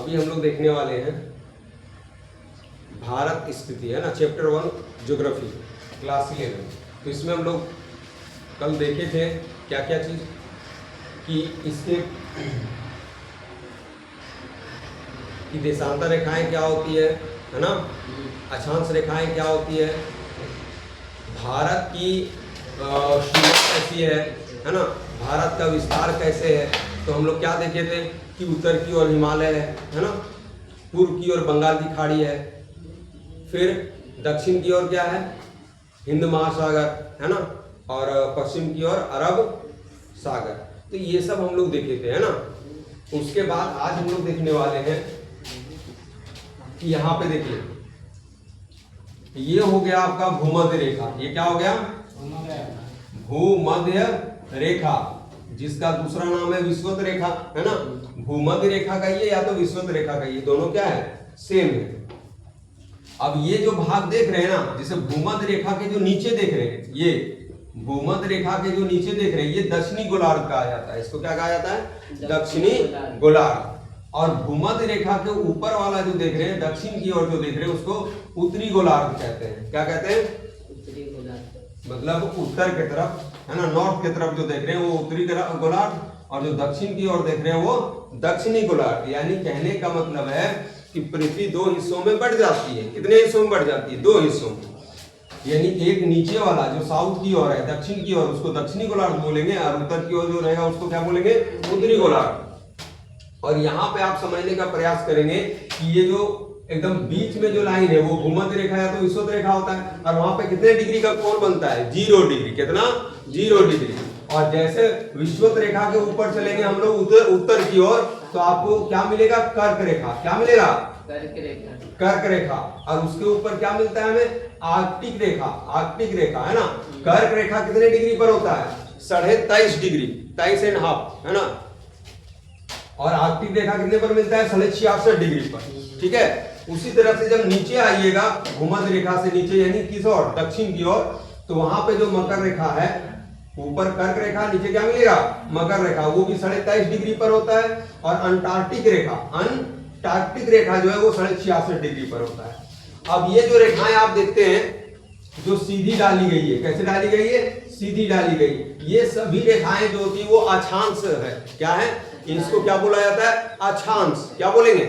अभी हम लोग देखने वाले हैं भारत स्थिति, है ना, चैप्टर 1 ज्योग्राफी क्लास 11। तो इसमें हम लोग कल देखे थे क्या क्या चीज़ कि इसके कि देशांतर रेखाएं क्या होती है ना, अक्षांश रेखाएं क्या होती है, भारत की सीमा कैसी है ना, भारत का विस्तार कैसे है। तो हम लोग क्या देखे थे कि उत्तर की ओर हिमालय है ना, पूर्व की ओर बंगाल की खाड़ी है, फिर दक्षिण की ओर क्या है, हिंद महासागर है ना, और पश्चिम की ओर अरब सागर। तो ये सब हम लोग देखे थे, है ना। उसके बाद आज हम लोग देखने वाले हैं कि यहाँ पे देखिए, ये हो गया आपका भूमध्य रेखा। ये क्या हो गया, भूमध्य रेखा, जिसका दूसरा नाम है विषुवत रेखा, है ना। भूमध्य रेखा का ये या तो विषुवत रेखा का ये, दोनों क्या है, सेम है। अब ये जो भाग देख रहे हैं ना, जैसे भूमध्य रेखा के जो नीचे देख रहे हैं, ये भूमध्य रेखा के जो नीचे देख रहे हैं, ये दक्षिणी गोलार्ध कहा जाता है। इसको क्या कहा जाता है, दक्षिणी गोलार्ध। और भूमध्य रेखा के ऊपर वाला जो देख रहे हैं, दक्षिण की ओर जो देख रहे हैं, उसको उत्तरी गोलार्ध कहते हैं। क्या कहते हैं, उत्तरी गोलार्ध। मतलब उत्तर की तरफ, है ना, नॉर्थ की तरफ जो देख रहे हैं वो उत्तरी गोलार्ध, और जो दक्षिण की ओर देख रहे हैं वो दक्षिणी गोलार्ध। यानी कहने का मतलब है कि पृथ्वी दो हिस्सों में बढ़ जाती है। कितने हिस्सों में बढ़ जाती है, दो हिस्सों में। यानी एक नीचे वाला जो साउथ की ओर है, दक्षिण की ओर, उसको दक्षिणी गोलार्ध बोलेंगे, और उत्तर की ओर जो रहेगा उसको क्या बोलेंगे, उत्तरी गोलार्ध। और यहाँ पे आप समझने का प्रयास करेंगे कि ये जो एकदम बीच में जो लाइन है वो भूमध्य रेखा या तो विषुवत रेखा होता है, और वहां पे कितने डिग्री का कोण बनता है, 0 डिग्री। कितना, 0 डिग्री। और जैसे विषुवत रेखा के ऊपर चलेंगे हम लोग उत्तर की ओर, तो आपको क्या मिलेगा, कर्क रेखा। क्या मिलेगा, कर्क रेखा। और उसके ऊपर क्या मिलता है हमें, आर्कटिक रेखा। आर्कटिक रेखा, है ना। कर्क रेखा कितने डिग्री पर होता है, 23.5 डिग्री, 23.5, है ना। और आर्कटिक रेखा कितने पर मिलता है, 66 डिग्री पर। ठीक है। उसी तरह से जब नीचे आइएगा भूमध्य रेखा से नीचे, यानी किस ओर, दक्षिण की ओर, तो वहां पे जो मकर रेखा है, ऊपर कर्क रेखा, नीचे क्या मिलेगा, मकर रेखा, वो भी 23.5 डिग्री पर होता है। और अंटार्कटिक रेखा, अंटार्कटिक रेखा जो है वो 66 डिग्री पर होता है। अब ये जो रेखाएं आप देखते हैं जो सीधी डाली गई है, कैसे डाली गई है, सीधी डाली गई, ये सभी रेखाएं जो होती है वो अक्षांश है। क्या है, इसको क्या बोला जाता है, अक्षांश। क्या बोलेंगे,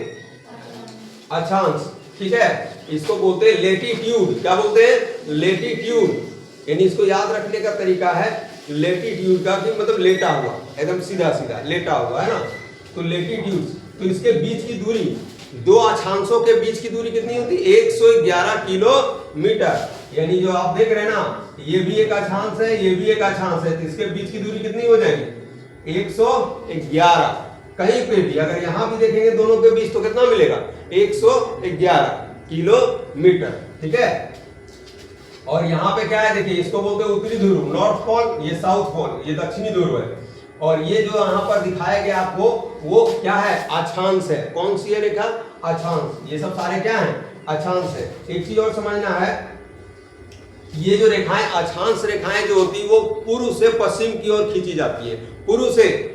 अक्षांश। ठीक है। इसको बोलते हैं लेटीट्यूड। क्या बोलते हैं, लेटीट्यूड। यानी इसको याद रखने का तरीका है लेटीट्यूड का, कि मतलब लेटा हुआ, एकदम सीधा सीधा लेटा हुआ, है ना। तो लेटीट्यूड, तो इसके बीच की दूरी, दो अक्षांशों के बीच की दूरी कितनी होती है, 111 किलोमीटर। यानी जो आप देख रहे हैं ना, ये भी एक अक्षांश है, ये भी एक अक्षांश है, तो इसके बीच की दूरी कितनी हो जाएगी, 111। कहीं पे भी अगर यहां भी देखेंगे दोनों के बीच, तो कितना मिलेगा, 111 किलोमीटर। ठीक है। और यहाँ पे क्या है, देखिए, इसको बोलते हैं उत्तरी ध्रुव, नॉर्थ पोल, ये साउथ पोल, ये दक्षिणी ध्रुव है। और ये जो यहाँ पर दिखाया गया आपको, वो क्या है, अक्षांश है। कौन सी है रेखा, अक्षांश। ये सब सारे क्या है, अक्षांश है। एक चीज और समझना है, ये जो रेखाएं, अक्षांश रेखाएं जो होती है वो पूर्व से पश्चिम की ओर खींची जाती है। पूर्व से,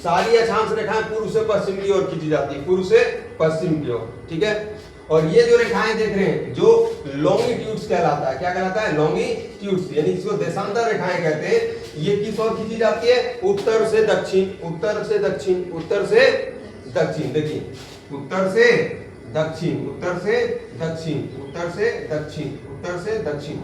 सारी अक्षांश रेखाएं पूर्व से पश्चिम की ओर खींची जाती है, पूर्व से पश्चिम की ओर। ठीक है। और ये जो रेखाएं देख रहे हैं जो लॉन्गिट्यूड्स कहलाता है, क्या कहलाता है, लॉन्गिट्यूड्स, यानी इसको देशांतर रेखाएं कहते हैं। ये किस ओर खींची जाती है, उत्तर से दक्षिण, उत्तर से दक्षिण, उत्तर से दक्षिण। देखिए, उत्तर से दक्षिण, उत्तर से दक्षिण, उत्तर से दक्षिण, उत्तर से दक्षिण।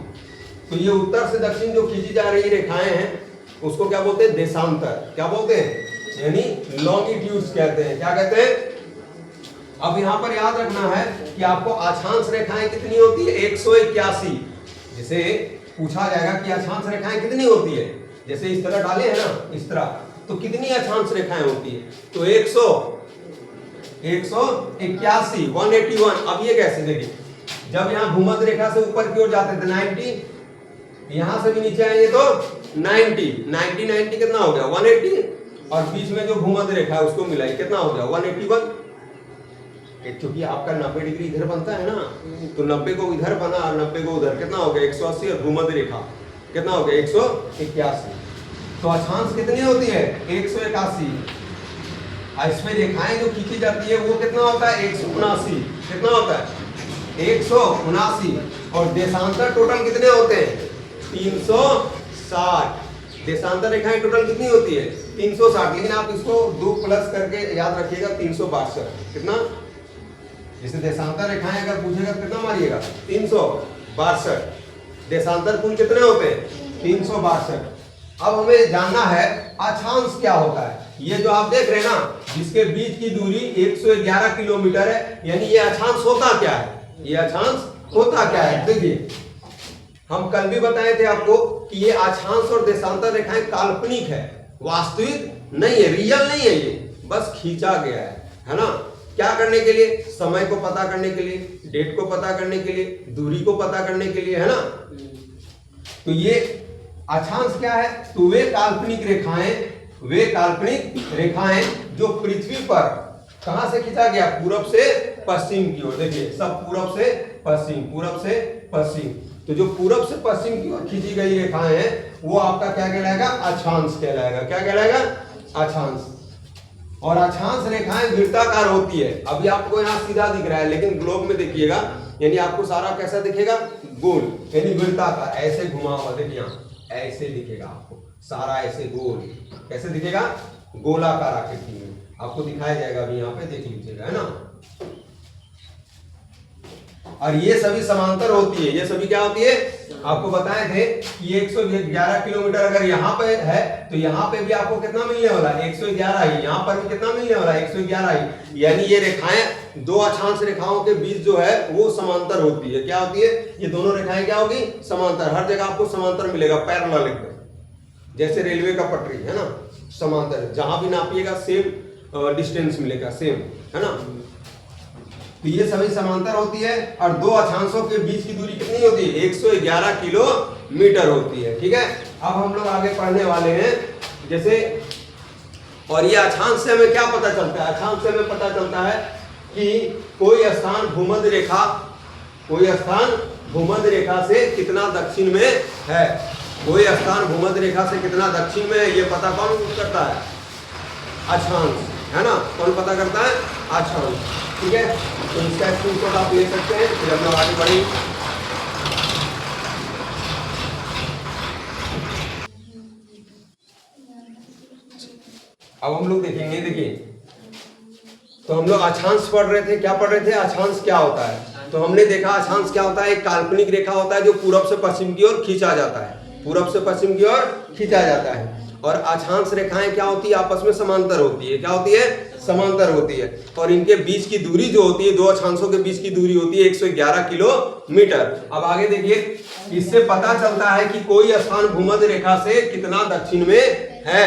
तो ये उत्तर से दक्षिण जो खींची जा रही रेखाएं हैं उसको क्या बोलते हैं, देशांतर। क्या बोलते हैं, यानी लॉन्गिट्यूड्स कहते हैं। क्या कहते हैं। अब यहां पर याद रखना है कि आपको अक्षांश रेखाएं कितनी होती है, 181। जैसे पूछा जाएगा कि अक्षांश रेखाएं कितनी होती है, जैसे इस तरह डाले हैं ना, इस तरह, तो कितनी अक्षांश रेखाएं होती है, तो 181, 181। अब ये कैसे, देखिए, जब यहाँ भूमध्य रेखा से ऊपर की ओर जाते थे 90, यहां से भी नीचे आएंगे तो 90 कितना हो गया, 180। और बीच में जो भूमध्य रेखा है उसको मिलाई, कितना हो गया, 181। क्योंकि आपका 90 डिग्री इधर बनता है ना, तो 90 को इधर बना और 90 को उधर, कितना हो गया, 180। और भूमध्य रेखा कितना हो गया, 181। तो अक्षांश कितनी होती है, 181। इसमें रेखाएं जो खींची जाती है वो कितना होता है 179। कितना होता है 179। और देशांतर टोटल कितने होते हैं 360। देशांतर रेखाएं टोटल कितनी होती है 360। लेकिन आप इसको 2 प्लस करके याद रखिएगा 362। कितना, जैसे देशांतर रेखाएं अगर पूछेगा कितना मारिएगा 362। देशांतर कुल कितने होते हैं 362। अब हमें जानना है अक्षांश क्या होता है। ये जो आप देख रहे हैं ना, जिसके बीच की दूरी 111 किलोमीटर है, यानी ये अक्षांश होता क्या है, ये अक्षांश होता क्या है। देखिए हम कल भी बताए थे आपको कि ये अक्षांश और देशांतर रेखाएं काल्पनिक है, वास्तविक नहीं है, रियल नहीं है, ये बस खींचा गया है ना। क्या करने के लिए, समय को पता करने के लिए, डेट को पता करने के लिए, दूरी को पता करने के लिए, है ना। तो ये अक्षांश क्या है, तो वे काल्पनिक रेखाएं जो पृथ्वी पर कहां से खींचा गया, पूरब से पश्चिम की ओर। देखिए सब पूरब से पश्चिम, पूरब से पश्चिम। तो जो पूरब से पश्चिम की ओर खींची गई रेखाएं हैं वो आपका क्या कहलाएगा, अक्षांश कहलाएगा। क्या कहलाएगा, अक्षांश। और अक्षांश रेखाएं वृत्ताकार होती है। अभी आपको यहाँ सीधा दिख रहा है, लेकिन ग्लोब में देखिएगा यानी आपको सारा कैसा दिखेगा, गोल, यानी वृत्ताकार, ऐसे घुमा हुआ। देखिए यहाँ ऐसे दिखेगा आपको सारा, ऐसे गोल कैसे दिखेगा, गोलाकार आकृति में आपको दिखाया जाएगा। अभी यहाँ पे देख लीजिएगा, है ना। और ये सभी समांतर होती है। ये सभी क्या होती है, आपको बताए थे कि 111 किलोमीटर अगर यहाँ पे है तो यहाँ पे भी आपको कितना मिलने वाला है 111 ही, यहाँ पर भी कितना मिलने वाला है 111 ही। यानी ये रेखाएं, दो अक्षांश रेखाओं के बीच जो है वो समांतर होती है। क्या होती है, ये दोनों रेखाएं क्या होगी, समांतर। हर जगह आपको समांतर मिलेगा, पैरेलल एकदम, जैसे रेलवे का पटरी है ना, समांतर। जहां भी नापिएगा सेम डिस्टेंस मिलेगा, सेम, है ना। तो ये सभी समांतर होती है। और दो अक्षांशों के बीच की दूरी कितनी होती है, 111 किलोमीटर होती है। ठीक है, अब हम लोग आगे पढ़ने वाले हैं। जैसे, और ये अक्षांश से हमें क्या पता चलता है, अक्षांश से हमें पता चलता है कि कोई स्थान भूमध्य रेखा, कोई स्थान भूमध्य रेखा से कितना दक्षिण में है। कोई स्थान भूमध्य रेखा से कितना दक्षिण में है, ये पता कौन करता है, अक्षांश, है ना। कौन पता करता है, अक्षांश। ठीक है, तो इसका स्क्रीनशॉट आप ले सकते हैं, फिर हम लोग आगे बढ़ेंगे। अब हम लोग देखेंगे, देखिए तो हम लोग अक्षांश पढ़ रहे थे। क्या पढ़ रहे थे, अक्षांश क्या होता है। तो हमने देखा अक्षांश क्या होता है, एक काल्पनिक रेखा होता है जो पूरब से पश्चिम की ओर खींचा जाता है, पूरब से पश्चिम की ओर खींचा जाता है। और अक्षांश रेखाएं क्या होती है, आपस में समांतर होती है। क्या होती है, समांतर होती है। और इनके बीच की दूरी जो होती है, दो अक्षांशों के बीच की दूरी होती है 111 किलोमीटर। अब आगे देखिए, इससे पता चलता है कि कोई स्थान भूमध्य रेखा से कितना दक्षिण में है।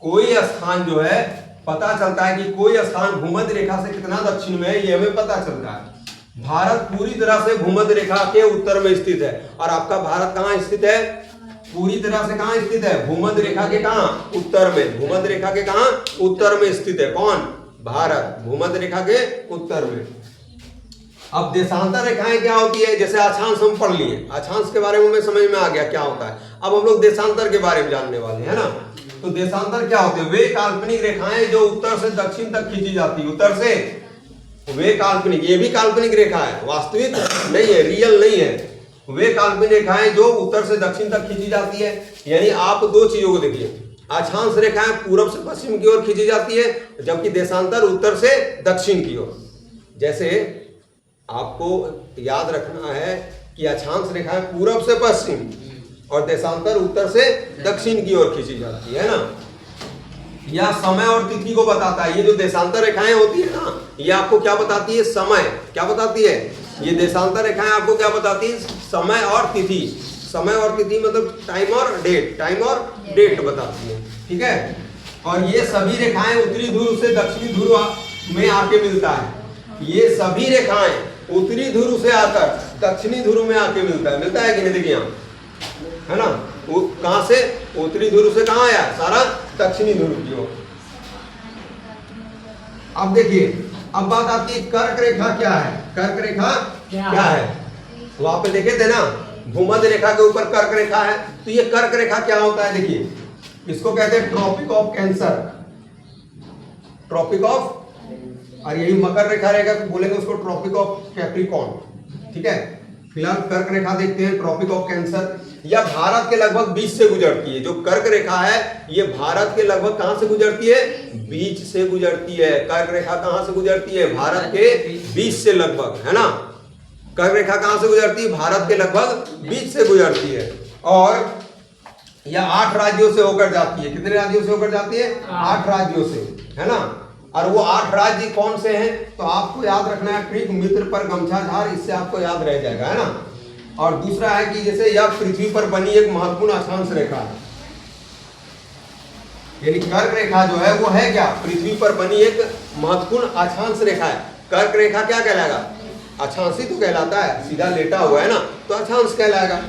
कोई स्थान जो है, पता चलता है कि कोई स्थान भूमध्य रेखा से कितना दक्षिण में है, ये हमें पता चलता है। भारत पूरी तरह से भूमध्य रेखा के उत्तर में स्थित है। और आपका भारत कहाँ स्थित है, पूरी तरह से कहां स्थित है, भूमध्य रेखा के कहां, उत्तर में। भूमध्य रेखा के कहां, उत्तर में स्थित है। कौन, भारत, भूमध्य रेखा के उत्तर में। अब देशांतर रेखाएं क्या होती है, जैसे अक्षांश हम पढ़ लिए, अक्षांश के बारे में हमें समझ में आ गया क्या होता है। अब हम लोग देशांतर के बारे में जानने वाले हैं, है ना। तो देशांतर क्या होते हैं, वे काल्पनिक रेखाएं जो उत्तर से दक्षिण तक खींची जाती है। उत्तर से, वे काल्पनिक, ये भी काल्पनिक रेखा है, वास्तविक नहीं है, रियल नहीं है। वे काल्पनिक रेखाएं जो उत्तर से दक्षिण तक खींची जाती है। यानी आप दो चीजों को देखिए, अक्षांश रेखाएं पूरब से पश्चिम की ओर खींची जाती है, जबकि देशांतर उत्तर से दक्षिण की ओर। जैसे आपको याद रखना है कि अक्षांश रेखाएं पूरब से पश्चिम और देशांतर उत्तर से दक्षिण की ओर खींची जाती है ना। यह समय और तिथि को बताता है। ये जो देशांतर रेखाएं होती है ना, ये आपको क्या बताती है, समय। क्या बताती है, ये देशांतर रेखाएं आपको क्या बताती है, समय और तिथि। समय और तिथि मतलब टाइम और डेट, टाइम और डेट बताती है। ठीक है, और ये सभी रेखाएं उत्तरी ध्रुव से दक्षिणी ध्रुव में आके मिलता है। ये सभी रेखाएं उत्तरी ध्रुव से आकर दक्षिणी ध्रुव में आके मिलता है कि नहीं। देखिए यहाँ, है ना, वो कहां से, उत्तरी ध्रुव से कहां आया, सारा दक्षिणी ध्रुव की ओर। अब देखिए, अब बात आती है कर्क रेखा क्या है। कर्क रेखा क्या है, वहां पे देखे थे ना, भूमध्य रेखा के ऊपर कर्क रेखा है। तो ये कर्क रेखा क्या होता है, देखिए इसको कहते हैं tropic of cancer. Tropic of, और यही मकर रेखा रहेगा तो बोलेंगे उसको ट्रॉपिक ऑफ कैप्रिकॉर्न। ठीक है, फिलहाल कर्क रेखा देखते हैं, ट्रॉपिक ऑफ कैंसर। यह भारत के लगभग बीच से गुजरती है। जो कर्क रेखा है ये भारत के लगभग कहां से गुजरती है? बीच से गुजरती है। कर्क रेखा कहां से गुजरती है? भारत के बीच से लगभग, है ना। कर्क रेखा कहां से गुजरती है? भारत के लगभग बीच से गुजरती है। और यह 8 राज्यों से होकर जाती है। कितने राज्यों से होकर जाती है? 8 राज्यों से, है ना। और वो 8 राज्य कौन से हैं? तो आपको याद रखना है ट्रिक, मित्र पर गमछा झार, इससे आपको याद रह जाएगा, है ना। और दूसरा है कि जैसे यह पृथ्वी पर बनी एक महत्वपूर्ण अक्षांश रेखा है, यानी कर्क रेखा जो है वो है क्या? पृथ्वी पर बनी एक महत्वपूर्ण अक्षांश रेखा है। कर्क रेखा क्या कहलाएगा? अक्षांश ही तो कहलाता है, सीधा लेटा हुआ है ना, तो अक्षांश कहलाएगा।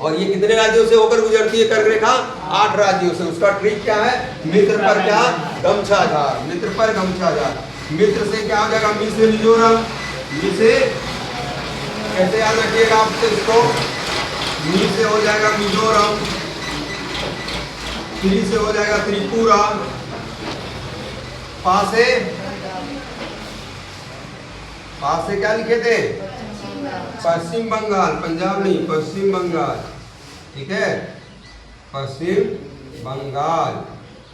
और ये कितने राज्यों से होकर गुजरती है कर्क रेखा? 8 राज्यों से। उसका ट्रिक क्या है? मित्र पर क्या? गमछा झार। मित्र पर गमछा झार। मित्र से क्या हो जाएगा? मी से मिजोरम। मी से कैसे याद रखिएगा आप इसको? मी से हो जाएगा मिजोरम, त्रि से हो जाएगा त्रिपुरा, पा से क्या लिखे थे? पश्चिम बंगाल, पंजाब नहीं, पश्चिम बंगाल। ठीक है, पश्चिम बंगाल।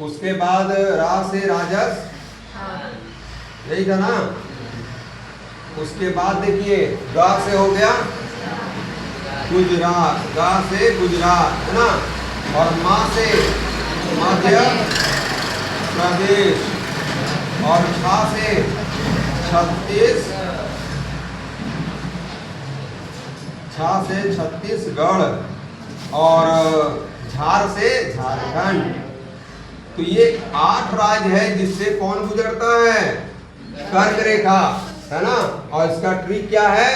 उसके बाद रा से राजस, यही था ना। उसके बाद देखिए गा से हो गया गुजरात, गा से गुजरात, है ना। और मा से मध्य प्रदेश, और छा से छत्तीसगढ़, और झार से झारखंड। तो ये 8 राज्य है जिससे कौन गुजरता है? कर्क रेखा, है ना। और इसका ट्रिक क्या है?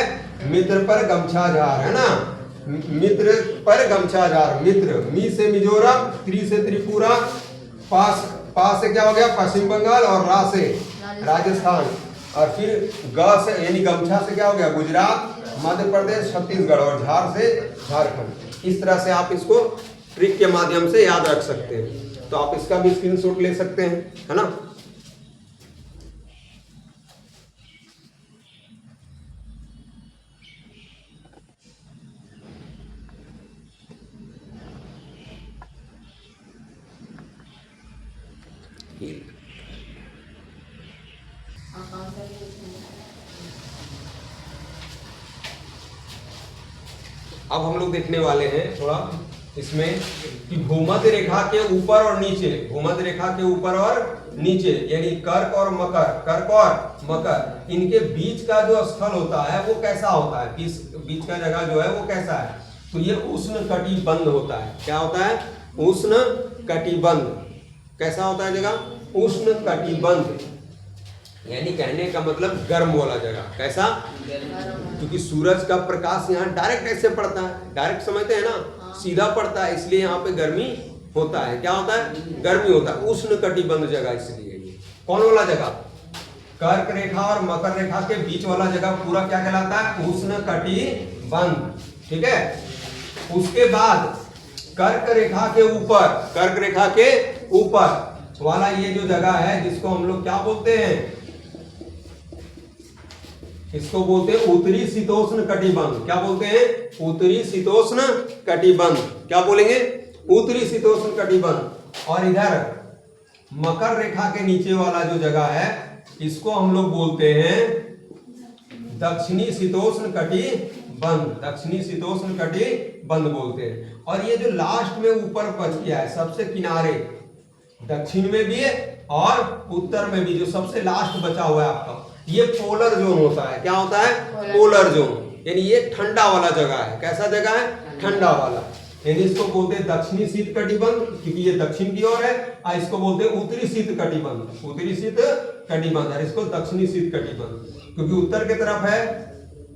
मित्र पर गमछा झार, है ना। मित्र पर गमछा झार। मित्र, मी से मिजोरम, त्रि से त्रिपुरा, पास से क्या हो गया? पश्चिम बंगाल, और रा से राजस्थान, और फिर ग से यानी गमछा से क्या हो गया? गुजरात, मध्य प्रदेश, छत्तीसगढ़, और झार से झारखंड। इस तरह से आप इसको ट्रिक के माध्यम से याद रख सकते हैं। तो आप इसका भी स्क्रीनशॉट ले सकते हैं, है ना। अब हम लोग देखने वाले हैं थोड़ा इसमें कि भूमध्य रेखा के ऊपर और नीचे, भूमध्य रेखा के ऊपर और नीचे यानी कर्क और मकर, कर्क और मकर, इनके बीच का जो स्थल होता है वो कैसा होता है? बीच का जगह जो है वो कैसा है? तो ये उष्ण कटिबंध होता है। क्या होता है? उष्ण कटिबंध। कैसा होता है जगह? उष्ण कटिबंध, यानी कहने का मतलब गर्म वाला जगह। कैसा? क्योंकि सूरज का प्रकाश यहाँ डायरेक्ट ऐसे पड़ता है, डायरेक्ट समझते हैं ना, सीधा पड़ता है, इसलिए यहाँ पे गर्मी होता है। क्या होता है? गर्मी होता है। उष्ण कटिबंध जगह इसलिए। कौन वाला जगह? कर्क रेखा और मकर रेखा के बीच वाला जगह पूरा क्या कहलाता है? उष्ण कटिबंध। ठीक है। उसके बाद कर्क रेखा के ऊपर, कर्क रेखा के ऊपर वाला ये जो जगह है जिसको हम लोग क्या बोलते हैं? इसको बोलते हैं उत्तरी शीतोष्ण कटिबंध। क्या बोलते हैं? उत्तरी शीतोष्ण कटिबंध। क्या बोलेंगे? उत्तरी शीतोष्ण कटिबंध। और इधर मकर रेखा के नीचे वाला जो जगह है इसको हम लोग बोलते हैं दक्षिणी शीतोष्ण कटिबंध। दक्षिणी शीतोष्ण कटिबंध बोलते हैं। और ये जो लास्ट में ऊपर बच गया है सबसे किनारे, दक्षिण में भी है और उत्तर में भी, जो सबसे लास्ट बचा हुआ है आपका, ये पोलर जोन होता है। क्या होता है? Polar zone. यानी ये ठंडा वाला जगह है। कैसा जगह है? ठंडा वाला। यानी इसको बोलते हैं दक्षिणी शीत कटिबंध क्योंकि ये दक्षिण की ओर है, और इसको बोलते हैं उत्तरी शीत कटिबंध। उत्तरी शीत कटिबंध, और इसको दक्षिणी शीत कटिबंध क्योंकि उत्तर की तरफ है,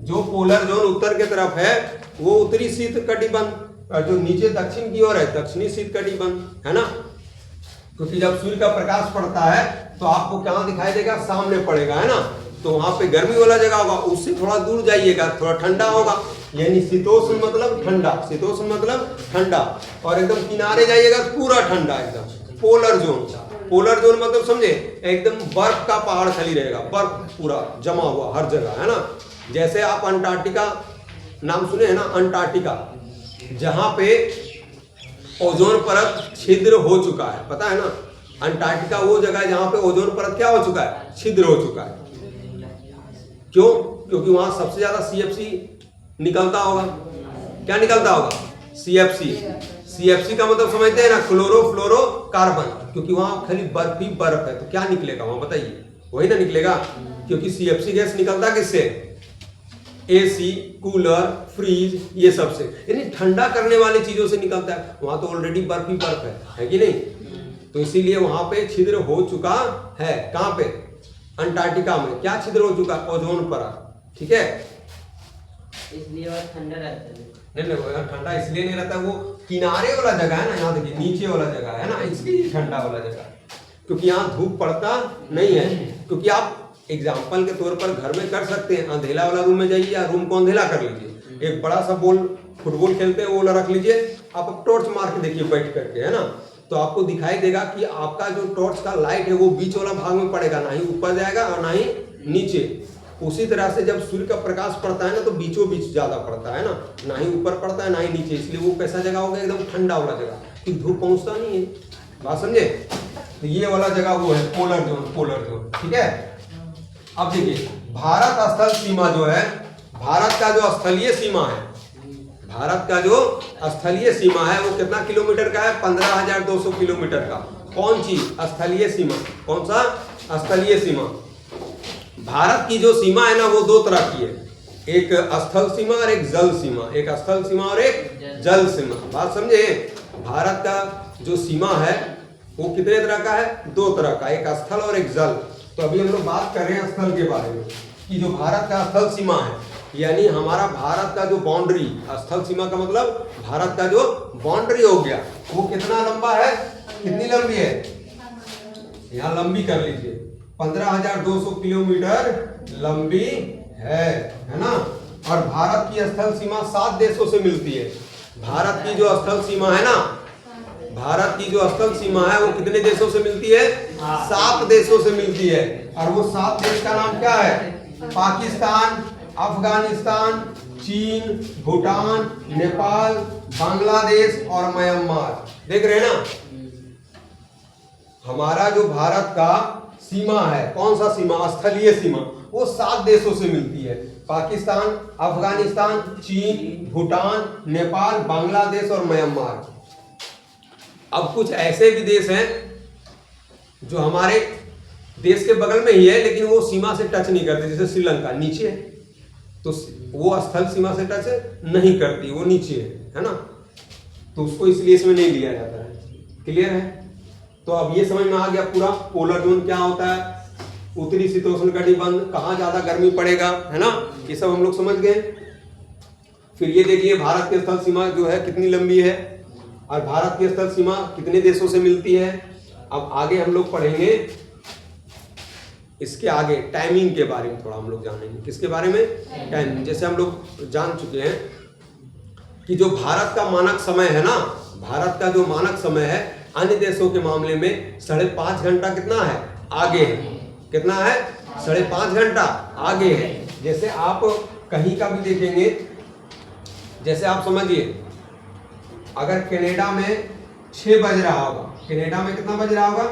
जो पोलर जोन उत्तर की तरफ है वो उत्तरी शीत कटिबंध, और जो नीचे दक्षिण की ओर है दक्षिणी शीत कटिबंध, है ना। क्योंकि जब सूर्य का प्रकाश पड़ता है तो आपको कहां दिखाई देगा? सामने पड़ेगा, है ना। तो वहां पे गर्मी वाला जगह होगा, उससे थोड़ा दूर जाइएगा, थोड़ा ठंडा होगा। यानी शीतोष्ण मतलब ठंडा, शीतोष्ण मतलब ठंडा, और एकदम किनारे जाइएगा तो पूरा ठंडा, एकदम पोलर जोन। पोलर जोन मतलब समझे एकदम बर्फ का पहाड़ खाली रहेगा, बर्फ पूरा जमा हुआ हर जगह, है ना। जैसे आप अंटार्कटिका नाम सुने हैं ना, अंटार्कटिका, जहां पे ओजोन परत छिद्र हो चुका है, पता है ना। अंटार्कटिका वो जगह है जहां पे ओजोन परत क्या हो चुका है, छिद्र हो चुका है। क्यों? क्योंकि वहां सबसे ज्यादा सीएफसी निकलता होगा। क्या निकलता होगा? सीएफसी। सीएफसी का मतलब समझते हैं ना, क्लोरोफ्लोरोकार्बन, क्योंकि वहां खाली बर्फ ही बर्फ है, तो क्या निकलेगा वहां बताइए? वही ना निकलेगा, क्योंकि सीएफसी गैस निकलता किससे? एसी, कूलर, फ्रीज, ये सब से, यानी ठंडा करने वाली चीजों से निकलता है। वहां तो ऑलरेडी बर्फ ही बर्फ है कि नहीं? तो इसीलिए वहां पे छिद्र हो चुका है। कहां पे? अंटार्कटिका में। क्या छिद्र हो चुका? ओजोन परत। ठीक है, इसलिए वह ठंडा रहता है। नहीं, ठंडा इसलिए नहीं रहता, वो किनारे वाला जगह है ना, यहाँ देखिए नीचे वाला जगह है ना, इसलिए ठंडा वाला जगह है, क्योंकि यहाँ धूप पड़ता नहीं है। क्योंकि आप एग्जाम्पल के तौर पर घर में कर सकते हैं, अंधेला वाला रूम में जाइए या रूम को अंधेला कर लीजिए, एक बड़ा सा बॉल, फुटबॉल खेलते हैं वो वाला रख लीजिए, आप टॉर्च मार के देखिए बैठ करके, है ना, तो आपको दिखाई देगा कि आपका जो टॉर्च का लाइट है वो बीच वाला भाग में पड़ेगा, ना ही ऊपर जाएगा और ना ही नीचे। उसी तरह से जब सूर्य का प्रकाश पड़ता है ना, तो बीचों बीच ज्यादा पड़ता है ना ही ऊपर पड़ता है ना ही नीचे, इसलिए वो कैसा जगह होगा? एकदम ठंडा वाला जगह, कि धूप पहुंचता नहीं है। बात समझे? तो ये वाला जगह वो है पोलर जोन, पोलर जोन। ठीक है, अब देखिए भारत स्थल सीमा जो है, भारत का जो स्थलीय सीमा है, भारत का जो स्थलीय सीमा है वो कितना किलोमीटर का है? 15,200 किलोमीटर का। कौन सी स्थलीय सीमा? कौन सा स्थलीय सीमा? भारत की जो सीमा है ना वो दो तरह की है, एक स्थल सीमा और एक जल सीमा, एक स्थल सीमा और एक जल सीमा। बात समझे? भारत का जो सीमा है वो कितने तरह का है? दो तरह का, एक स्थल और एक जल। तो अभी हम लोग बात कर रहे हैं स्थल के बारे में, कि जो भारत का स्थल सीमा है, यानी हमारा भारत का जो बाउंड्री, स्थल सीमा का मतलब भारत का जो बाउंड्री हो गया, वो कितना लंबा है? कितनी लंबी है? यहाँ लंबी कर लीजिए, 15,200 किलोमीटर लंबी है ना। और भारत की स्थल सीमा 7 देशों से मिलती है। भारत की जो स्थल सीमा है ना, भारत की जो स्थल सीमा है वो कितने देशों से मिलती है? 7 देशों से मिलती है। और वो 7 देश का नाम क्या है? पाकिस्तान, अफगानिस्तान, चीन, भूटान, नेपाल, बांग्लादेश और म्यांमार। देख रहे हैं ना, हमारा जो भारत का सीमा है, कौन सा सीमा? स्थलीय सीमा, वो 7 देशों से मिलती है। पाकिस्तान, अफगानिस्तान, चीन, भूटान, नेपाल, बांग्लादेश और म्यांमार। अब कुछ ऐसे भी देश हैं जो हमारे देश के बगल में ही है, लेकिन वो सीमा से टच नहीं करते, जैसे श्रीलंका नीचे है, तो वो स्थल सीमा से टच नहीं करती, वो नीचे है ना, तो उसको इसलिए इसमें नहीं लिया जाता है। क्लियर है? तो अब ये समझ में आ गया पूरा पोलर जोन क्या होता है, उत्तरी शीतोष्ण कटिबंध, कहाँ ज्यादा गर्मी पड़ेगा, है ना, ये सब हम लोग समझ गए। फिर ये देखिए भारत की स्थल सीमा जो है कितनी लंबी है, और भारत की स्थल सीमा कितने देशों से मिलती है। अब आगे हम लोग पढ़ेंगे, इसके आगे टाइमिंग के बारे में थोड़ा हम लोग जानेंगे। किसके बारे में? टाइमिंग। जैसे हम लोग जान चुके हैं कि जो भारत का मानक समय है ना, भारत का जो मानक समय है अन्य देशों के मामले में 5.5 घंटा कितना है? आगे है। कितना है? 5.5 घंटा आगे है। जैसे आप कहीं का भी देखेंगे, जैसे आप समझिए अगर कनाडा में 6 बज रहा होगा, कनाडा में कितना बज रहा होगा?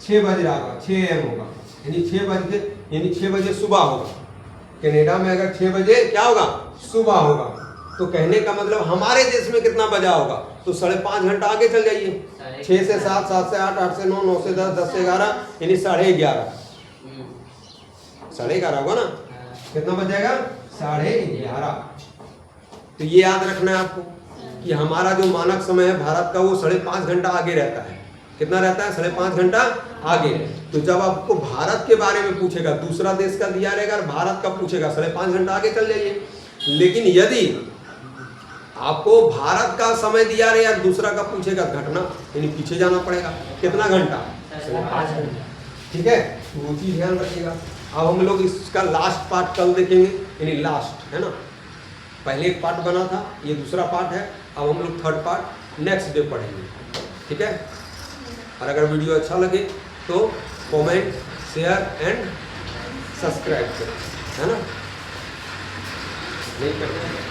6 बज रहा होगा, 6 AM होगा, यानी 6 बजे सुबह होगा। कनाडा में अगर 6 बजे क्या होगा? सुबह होगा। तो कहने का मतलब हमारे देश में कितना बजा होगा? तो 5.5 घंटा आगे चल जाइए, 6 से 7, 7 से 8, 8 से 9, 9 से 10, 10 से 11, यानी 11:30, 11:30 होगा ना। कितना बज जाएगा? 11:30। तो ये याद रखना है आपको कि हमारा जो मानक समय है भारत का वो 5.5 घंटा आगे रहता है। कितना रहता है? 5.5 घंटा आगे। तो जब आपको भारत के बारे में पूछेगा, दूसरा देश का दिया रहेगा और भारत का पूछेगा, 5.5 घंटा आगे चल जाइए। लेकिन यदि आपको भारत का समय दिया रहे या दूसरा का पूछेगा, घटना यानी पीछे जाना पड़ेगा। कितना घंटा? 5.5 घंटा। ठीक है, तो वो चीज ध्यान रखिएगा। अब हम लोग इसका लास्ट पार्ट कल देखेंगे, यानी लास्ट है ना, पहले एक पार्ट बना था, ये दूसरा पार्ट है। अब हम लोग थर्ड पार्ट नेक्स्ट डे पढ़ेंगे। ठीक है। और अगर वीडियो अच्छा लगे तो कमेंट, शेयर एंड सब्सक्राइब करें, है ना? नहीं करते हैं?